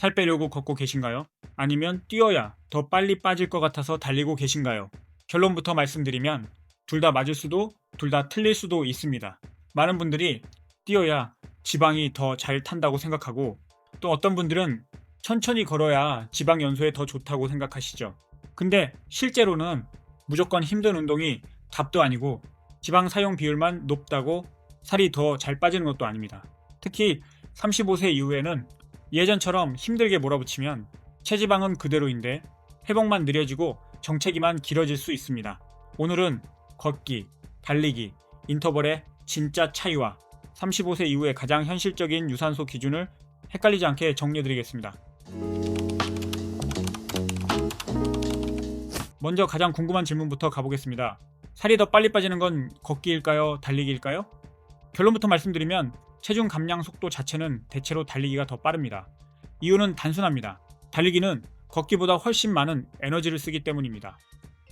살 빼려고 걷고 계신가요? 아니면 뛰어야 더 빨리 빠질 것 같아서 달리고 계신가요? 결론부터 말씀드리면 둘 다 맞을 수도 둘 다 틀릴 수도 있습니다. 많은 분들이 뛰어야 지방이 더 잘 탄다고 생각하고 또 어떤 분들은 천천히 걸어야 지방 연소에 더 좋다고 생각하시죠. 근데 실제로는 무조건 힘든 운동이 답도 아니고 지방 사용 비율만 높다고 살이 더 잘 빠지는 것도 아닙니다. 특히 35세 이후에는 예전처럼 힘들게 몰아붙이면 체지방은 그대로인데 회복만 느려지고 정체기만 길어질 수 있습니다. 오늘은 걷기, 달리기, 인터벌의 진짜 차이와 35세 이후의 가장 현실적인 유산소 기준을 헷갈리지 않게 정리해드리겠습니다. 먼저 가장 궁금한 질문부터 가보겠습니다. 살이 더 빨리 빠지는 건 걷기일까요? 달리기일까요? 결론부터 말씀드리면 체중 감량 속도 자체는 대체로 달리기가 더 빠릅니다. 이유는 단순합니다. 달리기는 걷기보다 훨씬 많은 에너지를 쓰기 때문입니다.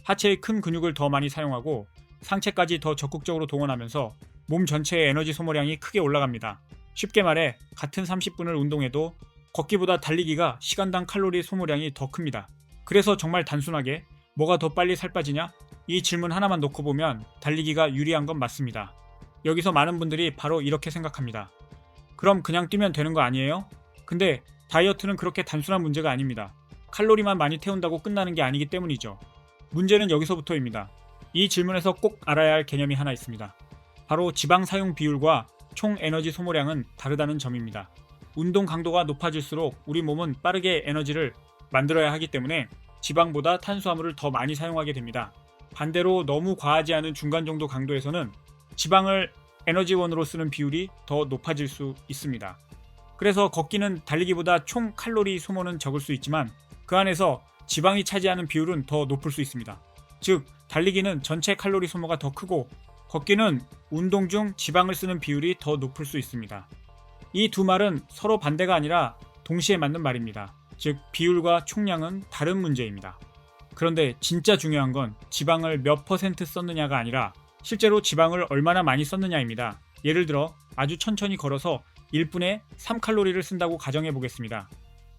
하체의 큰 근육을 더 많이 사용하고 상체까지 더 적극적으로 동원하면서 몸 전체의 에너지 소모량이 크게 올라갑니다. 쉽게 말해 같은 30분을 운동해도 걷기보다 달리기가 시간당 칼로리 소모량이 더 큽니다. 그래서 정말 단순하게 뭐가 더 빨리 살 빠지냐? 이 질문 하나만 놓고 보면 달리기가 유리한 건 맞습니다. 여기서 많은 분들이 바로 이렇게 생각합니다. 그럼 그냥 뛰면 되는 거 아니에요? 근데 다이어트는 그렇게 단순한 문제가 아닙니다. 칼로리만 많이 태운다고 끝나는 게 아니기 때문이죠. 문제는 여기서부터입니다. 이 질문에서 꼭 알아야 할 개념이 하나 있습니다. 바로 지방 사용 비율과 총 에너지 소모량은 다르다는 점입니다. 운동 강도가 높아질수록 우리 몸은 빠르게 에너지를 만들어야 하기 때문에 지방보다 탄수화물을 더 많이 사용하게 됩니다. 반대로 너무 과하지 않은 중간 정도 강도에서는 지방을 에너지원으로 쓰는 비율이 더 높아질 수 있습니다. 그래서 걷기는 달리기보다 총 칼로리 소모는 적을 수 있지만 그 안에서 지방이 차지하는 비율은 더 높을 수 있습니다. 즉, 달리기는 전체 칼로리 소모가 더 크고 걷기는 운동 중 지방을 쓰는 비율이 더 높을 수 있습니다. 이 두 말은 서로 반대가 아니라 동시에 맞는 말입니다. 즉, 비율과 총량은 다른 문제입니다. 그런데 진짜 중요한 건 지방을 몇 퍼센트 썼느냐가 아니라 실제로 지방을 얼마나 많이 썼느냐입니다. 예를 들어 아주 천천히 걸어서 1분에 3칼로리를 쓴다고 가정해 보겠습니다.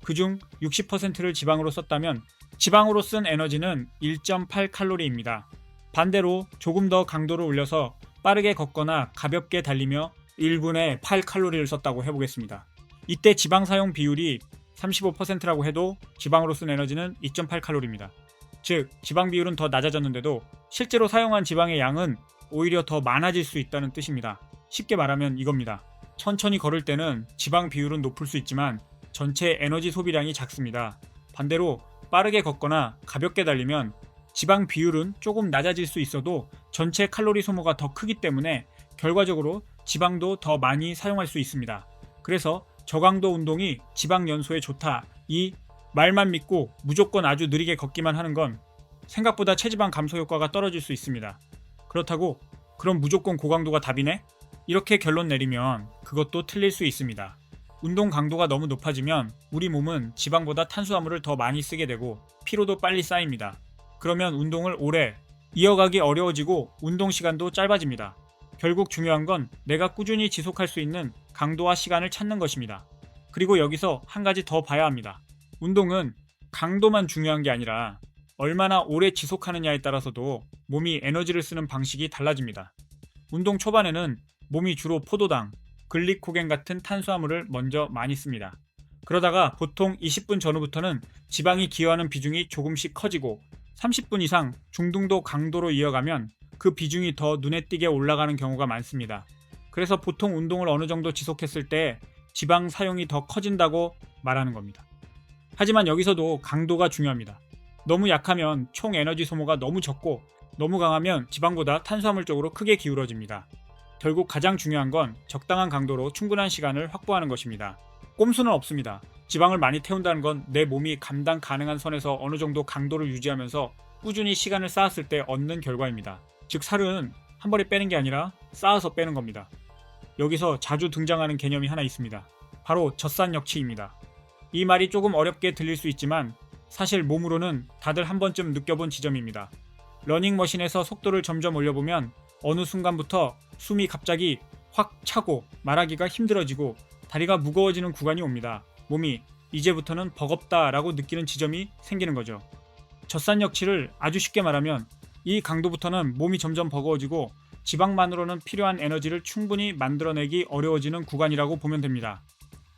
그중 60%를 지방으로 썼다면 지방으로 쓴 에너지는 1.8칼로리입니다. 반대로 조금 더 강도를 올려서 빠르게 걷거나 가볍게 달리며 1분에 8칼로리를 썼다고 해보겠습니다. 이때 지방 사용 비율이 35%라고 해도 지방으로 쓴 에너지는 2.8칼로리입니다. 즉, 지방 비율은 더 낮아졌는데도 실제로 사용한 지방의 양은 오히려 더 많아질 수 있다는 뜻입니다. 쉽게 말하면 이겁니다. 천천히 걸을 때는 지방 비율은 높을 수 있지만 전체 에너지 소비량이 작습니다. 반대로 빠르게 걷거나 가볍게 달리면 지방 비율은 조금 낮아질 수 있어도 전체 칼로리 소모가 더 크기 때문에 결과적으로 지방도 더 많이 사용할 수 있습니다. 그래서 저강도 운동이 지방 연소에 좋다, 이 말만 믿고 무조건 아주 느리게 걷기만 하는 건 생각보다 체지방 감소 효과가 떨어질 수 있습니다. 그렇다고 그럼 무조건 고강도가 답이네? 이렇게 결론 내리면 그것도 틀릴 수 있습니다. 운동 강도가 너무 높아지면 우리 몸은 지방보다 탄수화물을 더 많이 쓰게 되고 피로도 빨리 쌓입니다. 그러면 운동을 오래 이어가기 어려워지고 운동 시간도 짧아집니다. 결국 중요한 건 내가 꾸준히 지속할 수 있는 강도와 시간을 찾는 것입니다. 그리고 여기서 한 가지 더 봐야 합니다. 운동은 강도만 중요한 게 아니라 얼마나 오래 지속하느냐에 따라서도 몸이 에너지를 쓰는 방식이 달라집니다. 운동 초반에는 몸이 주로 포도당, 글리코겐 같은 탄수화물을 먼저 많이 씁니다. 그러다가 보통 20분 전후부터는 지방이 기여하는 비중이 조금씩 커지고 30분 이상 중등도 강도로 이어가면 그 비중이 더 눈에 띄게 올라가는 경우가 많습니다. 그래서 보통 운동을 어느 정도 지속했을 때 지방 사용이 더 커진다고 말하는 겁니다. 하지만 여기서도 강도가 중요합니다. 너무 약하면 총 에너지 소모가 너무 적고 너무 강하면 지방보다 탄수화물 쪽으로 크게 기울어집니다. 결국 가장 중요한 건 적당한 강도로 충분한 시간을 확보하는 것입니다. 꼼수는 없습니다. 지방을 많이 태운다는 건 내 몸이 감당 가능한 선에서 어느 정도 강도를 유지하면서 꾸준히 시간을 쌓았을 때 얻는 결과입니다. 즉, 살은 한 번에 빼는 게 아니라 쌓아서 빼는 겁니다. 여기서 자주 등장하는 개념이 하나 있습니다. 바로 젖산역치입니다. 이 말이 조금 어렵게 들릴 수 있지만 사실 몸으로는 다들 한 번쯤 느껴본 지점입니다. 러닝머신에서 속도를 점점 올려보면 어느 순간부터 숨이 갑자기 확 차고 말하기가 힘들어지고 다리가 무거워지는 구간이 옵니다. 몸이 이제부터는 버겁다라고 느끼는 지점이 생기는 거죠. 젖산역치를 아주 쉽게 말하면 이 강도부터는 몸이 점점 버거워지고 지방만으로는 필요한 에너지를 충분히 만들어내기 어려워지는 구간이라고 보면 됩니다.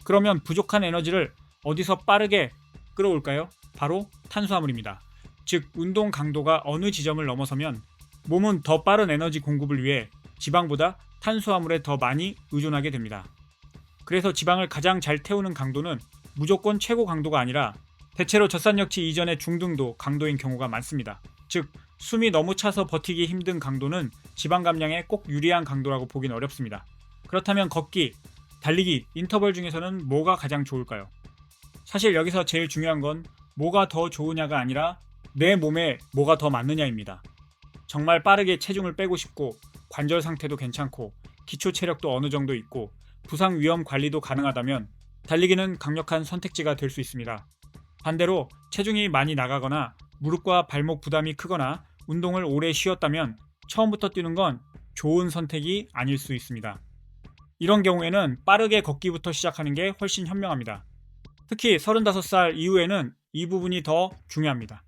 그러면 부족한 에너지를 어디서 빠르게 끌어올까요? 바로 탄수화물입니다. 즉 운동 강도가 어느 지점을 넘어서면 몸은 더 빠른 에너지 공급을 위해 지방보다 탄수화물에 더 많이 의존하게 됩니다. 그래서 지방을 가장 잘 태우는 강도는 무조건 최고 강도가 아니라 대체로 젖산역치 이전의 중등도 강도인 경우가 많습니다. 즉 숨이 너무 차서 버티기 힘든 강도는 지방 감량에 꼭 유리한 강도라고 보긴 어렵습니다. 그렇다면 걷기, 달리기, 인터벌 중에서는 뭐가 가장 좋을까요? 사실 여기서 제일 중요한 건 뭐가 더 좋으냐가 아니라 내 몸에 뭐가 더 맞느냐입니다. 정말 빠르게 체중을 빼고 싶고 관절 상태도 괜찮고 기초 체력도 어느 정도 있고 부상 위험 관리도 가능하다면 달리기는 강력한 선택지가 될 수 있습니다. 반대로 체중이 많이 나가거나 무릎과 발목 부담이 크거나 운동을 오래 쉬었다면 처음부터 뛰는 건 좋은 선택이 아닐 수 있습니다. 이런 경우에는 빠르게 걷기부터 시작하는 게 훨씬 현명합니다. 특히 35살 이후에는 이 부분이 더 중요합니다.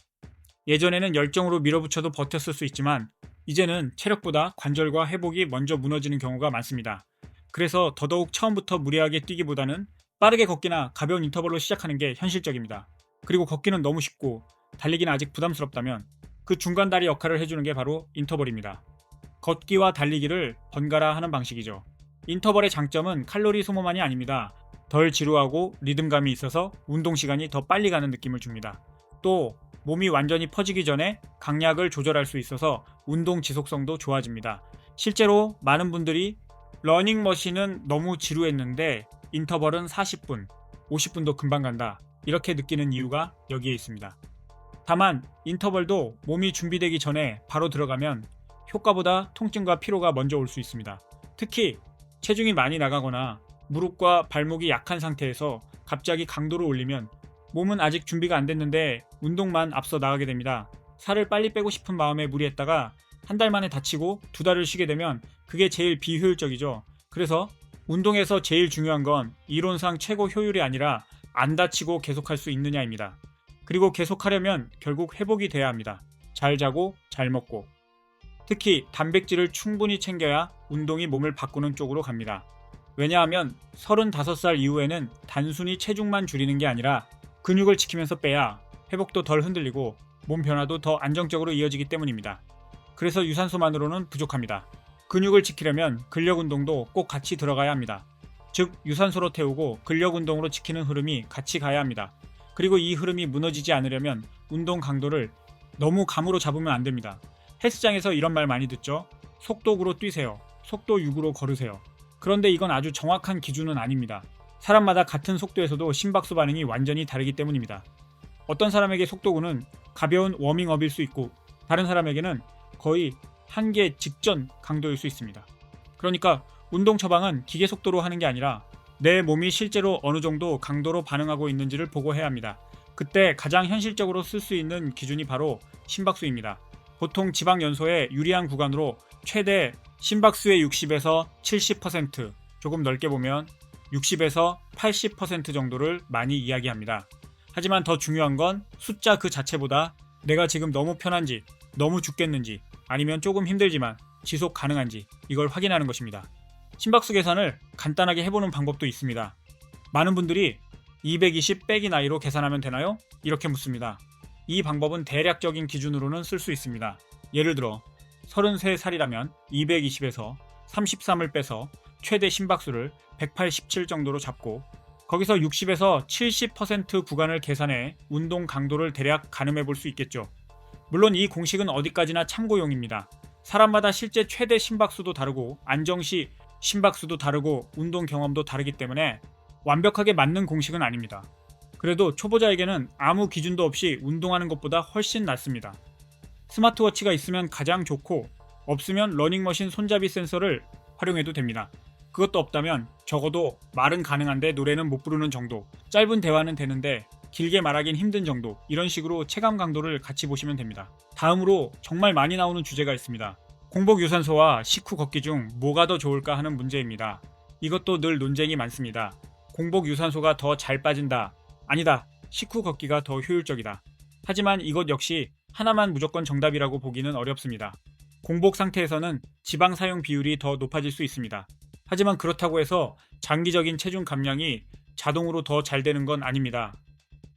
예전에는 열정으로 밀어붙여도 버텼을 수 있지만 이제는 체력보다 관절과 회복이 먼저 무너지는 경우가 많습니다. 그래서 더더욱 처음부터 무리하게 뛰기보다는 빠르게 걷기나 가벼운 인터벌로 시작하는 게 현실적입니다. 그리고 걷기는 너무 쉽고 달리기는 아직 부담스럽다면 그 중간다리 역할을 해주는 게 바로 인터벌입니다. 걷기와 달리기를 번갈아 하는 방식이죠. 인터벌의 장점은 칼로리 소모만이 아닙니다. 덜 지루하고 리듬감이 있어서 운동 시간이 더 빨리 가는 느낌을 줍니다. 또 몸이 완전히 퍼지기 전에 강약을 조절할 수 있어서 운동 지속성도 좋아집니다. 실제로 많은 분들이 러닝머신은 너무 지루했는데 인터벌은 40분, 50분도 금방 간다 이렇게 느끼는 이유가 여기에 있습니다. 다만 인터벌도 몸이 준비되기 전에 바로 들어가면 효과보다 통증과 피로가 먼저 올 수 있습니다. 특히 체중이 많이 나가거나 무릎과 발목이 약한 상태에서 갑자기 강도를 올리면 몸은 아직 준비가 안 됐는데 운동만 앞서 나가게 됩니다. 살을 빨리 빼고 싶은 마음에 무리했다가 한 달 만에 다치고 2달을 쉬게 되면 그게 제일 비효율적이죠. 그래서 운동에서 제일 중요한 건 이론상 최고 효율이 아니라 안 다치고 계속할 수 있느냐입니다. 그리고 계속하려면 결국 회복이 돼야 합니다. 잘 자고 잘 먹고. 특히 단백질을 충분히 챙겨야 운동이 몸을 바꾸는 쪽으로 갑니다. 왜냐하면 35살 이후에는 단순히 체중만 줄이는 게 아니라 근육을 지키면서 빼야 회복도 덜 흔들리고 몸 변화도 더 안정적으로 이어지기 때문입니다. 그래서 유산소만으로는 부족합니다. 근육을 지키려면 근력 운동도 꼭 같이 들어가야 합니다. 즉 유산소로 태우고 근력 운동으로 지키는 흐름이 같이 가야 합니다. 그리고 이 흐름이 무너지지 않으려면 운동 강도를 너무 감으로 잡으면 안 됩니다. 헬스장에서 이런 말 많이 듣죠. 속도구로 뛰세요. 속도 6으로 걸으세요. 그런데 이건 아주 정확한 기준은 아닙니다. 사람마다 같은 속도에서도 심박수 반응이 완전히 다르기 때문입니다. 어떤 사람에게 속도구는 가벼운 워밍업일 수 있고 다른 사람에게는 거의 한계 직전 강도일 수 있습니다. 그러니까 운동 처방은 기계 속도로 하는 게 아니라 내 몸이 실제로 어느 정도 강도로 반응하고 있는지를 보고 해야 합니다. 그때 가장 현실적으로 쓸 수 있는 기준이 바로 심박수입니다. 보통 지방 연소에 유리한 구간으로 최대 심박수의 60에서 70%, 조금 넓게 보면 60에서 80% 정도를 많이 이야기합니다. 하지만 더 중요한 건 숫자 그 자체보다 내가 지금 너무 편한지, 너무 죽겠는지, 아니면 조금 힘들지만 지속 가능한지 이걸 확인하는 것입니다. 심박수 계산을 간단하게 해보는 방법도 있습니다. 많은 분들이 220 빼기 나이로 계산하면 되나요? 이렇게 묻습니다. 이 방법은 대략적인 기준으로는 쓸 수 있습니다. 예를 들어 33살이라면 220에서 33을 빼서 최대 심박수를 187 정도로 잡고 거기서 60에서 70% 구간을 계산해 운동 강도를 대략 가늠해 볼 수 있겠죠. 물론 이 공식은 어디까지나 참고용입니다. 사람마다 실제 최대 심박수도 다르고 안정시 심박수도 다르고 운동 경험도 다르기 때문에 완벽하게 맞는 공식은 아닙니다. 그래도 초보자에게는 아무 기준도 없이 운동하는 것보다 훨씬 낫습니다. 스마트워치가 있으면 가장 좋고 없으면 러닝머신 손잡이 센서를 활용해도 됩니다. 그것도 없다면 적어도 말은 가능한데 노래는 못 부르는 정도, 짧은 대화는 되는데 길게 말하긴 힘든 정도, 이런 식으로 체감 강도를 같이 보시면 됩니다. 다음으로 정말 많이 나오는 주제가 있습니다. 공복 유산소와 식후 걷기 중 뭐가 더 좋을까 하는 문제입니다. 이것도 늘 논쟁이 많습니다. 공복 유산소가 더 잘 빠진다, 아니다. 식후 걷기가 더 효율적이다. 하지만 이것 역시 하나만 무조건 정답이라고 보기는 어렵습니다. 공복 상태에서는 지방 사용 비율이 더 높아질 수 있습니다. 하지만 그렇다고 해서 장기적인 체중 감량이 자동으로 더 잘 되는 건 아닙니다.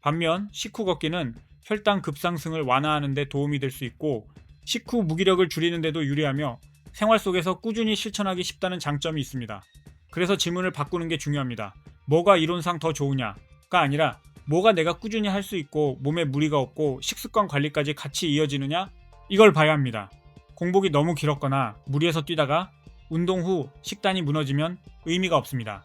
반면 식후 걷기는 혈당 급상승을 완화하는 데 도움이 될 수 있고 식후 무기력을 줄이는 데도 유리하며 생활 속에서 꾸준히 실천하기 쉽다는 장점이 있습니다. 그래서 질문을 바꾸는 게 중요합니다. 뭐가 이론상 더 좋으냐가 아니라 뭐가 내가 꾸준히 할 수 있고 몸에 무리가 없고 식습관 관리까지 같이 이어지느냐? 이걸 봐야 합니다. 공복이 너무 길었거나 무리해서 뛰다가 운동 후 식단이 무너지면 의미가 없습니다.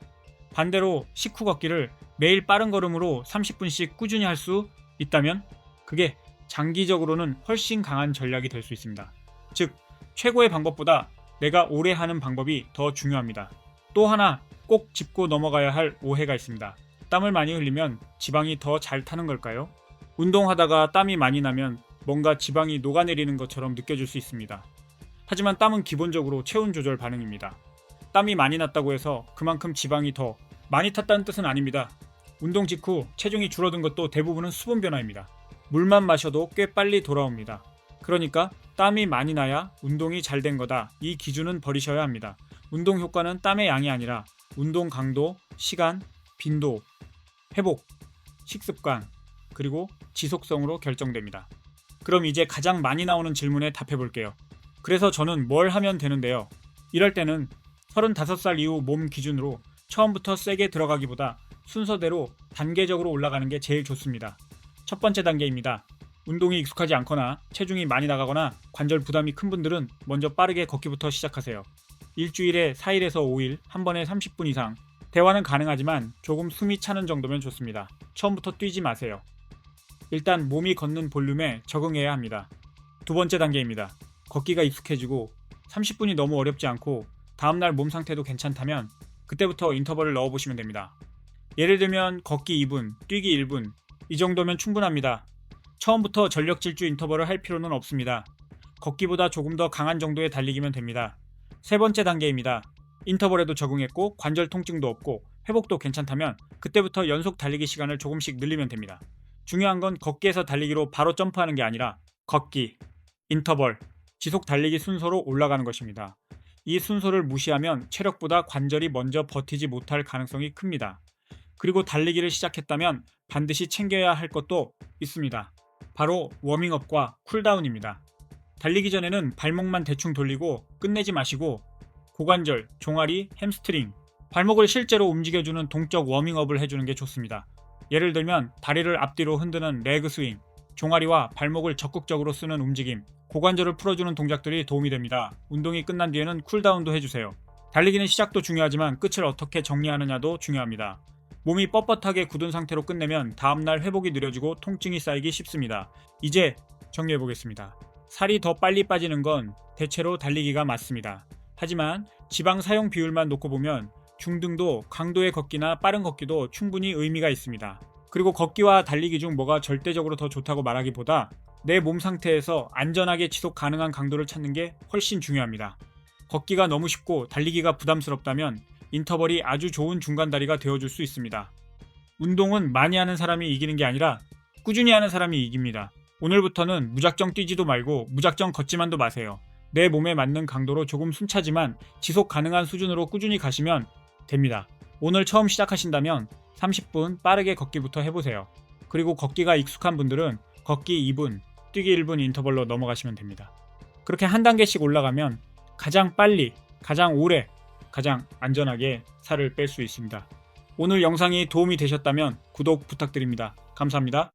반대로 식후 걷기를 매일 빠른 걸음으로 30분씩 꾸준히 할 수 있다면 그게 장기적으로는 훨씬 강한 전략이 될 수 있습니다. 즉, 최고의 방법보다 내가 오래 하는 방법이 더 중요합니다. 또 하나 꼭 짚고 넘어가야 할 오해가 있습니다. 땀을 많이 흘리면 지방이 더 잘 타는 걸까요? 운동하다가 땀이 많이 나면 뭔가 지방이 녹아내리는 것처럼 느껴질 수 있습니다. 하지만 땀은 기본적으로 체온 조절 반응입니다. 땀이 많이 났다고 해서 그만큼 지방이 더 많이 탔다는 뜻은 아닙니다. 운동 직후 체중이 줄어든 것도 대부분은 수분 변화입니다. 물만 마셔도 꽤 빨리 돌아옵니다. 그러니까 땀이 많이 나야 운동이 잘 된 거다. 이 기준은 버리셔야 합니다. 운동 효과는 땀의 양이 아니라 운동 강도, 시간, 빈도, 회복, 식습관, 그리고 지속성으로 결정됩니다. 그럼 이제 가장 많이 나오는 질문에 답해 볼게요. 그래서 저는 뭘 하면 되는데요? 이럴 때는 35살 이후 몸 기준으로 처음부터 세게 들어가기보다 순서대로 단계적으로 올라가는 게 제일 좋습니다. 첫 번째 단계입니다. 운동이 익숙하지 않거나 체중이 많이 나가거나 관절 부담이 큰 분들은 먼저 빠르게 걷기부터 시작하세요. 일주일에 4일에서 5일, 한 번에 30분 이상. 대화는 가능하지만 조금 숨이 차는 정도면 좋습니다. 처음부터 뛰지 마세요. 일단 몸이 걷는 볼륨에 적응해야 합니다. 두 번째 단계입니다. 걷기가 익숙해지고 30분이 너무 어렵지 않고 다음날 몸 상태도 괜찮다면 그때부터 인터벌을 넣어보시면 됩니다. 예를 들면 걷기 2분, 뛰기 1분 이 정도면 충분합니다. 처음부터 전력 질주 인터벌을 할 필요는 없습니다. 걷기보다 조금 더 강한 정도의 달리기면 됩니다. 세 번째 단계입니다. 인터벌에도 적응했고 관절 통증도 없고 회복도 괜찮다면 그때부터 연속 달리기 시간을 조금씩 늘리면 됩니다. 중요한 건 걷기에서 달리기로 바로 점프하는 게 아니라 걷기, 인터벌, 지속 달리기 순서로 올라가는 것입니다. 이 순서를 무시하면 체력보다 관절이 먼저 버티지 못할 가능성이 큽니다. 그리고 달리기를 시작했다면 반드시 챙겨야 할 것도 있습니다. 바로 워밍업과 쿨다운입니다. 달리기 전에는 발목만 대충 돌리고 끝내지 마시고 고관절, 종아리, 햄스트링, 발목을 실제로 움직여주는 동적 워밍업을 해주는 게 좋습니다. 예를 들면 다리를 앞뒤로 흔드는 레그 스윙, 종아리와 발목을 적극적으로 쓰는 움직임, 고관절을 풀어주는 동작들이 도움이 됩니다. 운동이 끝난 뒤에는 쿨다운도 해주세요. 달리기는 시작도 중요하지만 끝을 어떻게 정리하느냐도 중요합니다. 몸이 뻣뻣하게 굳은 상태로 끝내면 다음날 회복이 느려지고 통증이 쌓이기 쉽습니다. 이제 정리해보겠습니다. 살이 더 빨리 빠지는 건 대체로 달리기가 맞습니다. 하지만 지방 사용 비율만 놓고 보면 중등도, 강도의 걷기나 빠른 걷기도 충분히 의미가 있습니다. 그리고 걷기와 달리기 중 뭐가 절대적으로 더 좋다고 말하기보다 내 몸 상태에서 안전하게 지속 가능한 강도를 찾는 게 훨씬 중요합니다. 걷기가 너무 쉽고 달리기가 부담스럽다면 인터벌이 아주 좋은 중간다리가 되어줄 수 있습니다. 운동은 많이 하는 사람이 이기는 게 아니라 꾸준히 하는 사람이 이깁니다. 오늘부터는 무작정 뛰지도 말고 무작정 걷지만도 마세요. 내 몸에 맞는 강도로 조금 숨차지만 지속 가능한 수준으로 꾸준히 가시면 됩니다. 오늘 처음 시작하신다면 30분 빠르게 걷기부터 해보세요. 그리고 걷기가 익숙한 분들은 걷기 2분, 뛰기 1분 인터벌로 넘어가시면 됩니다. 그렇게 한 단계씩 올라가면 가장 빨리, 가장 오래, 가장 안전하게 살을 뺄 수 있습니다. 오늘 영상이 도움이 되셨다면 구독 부탁드립니다. 감사합니다.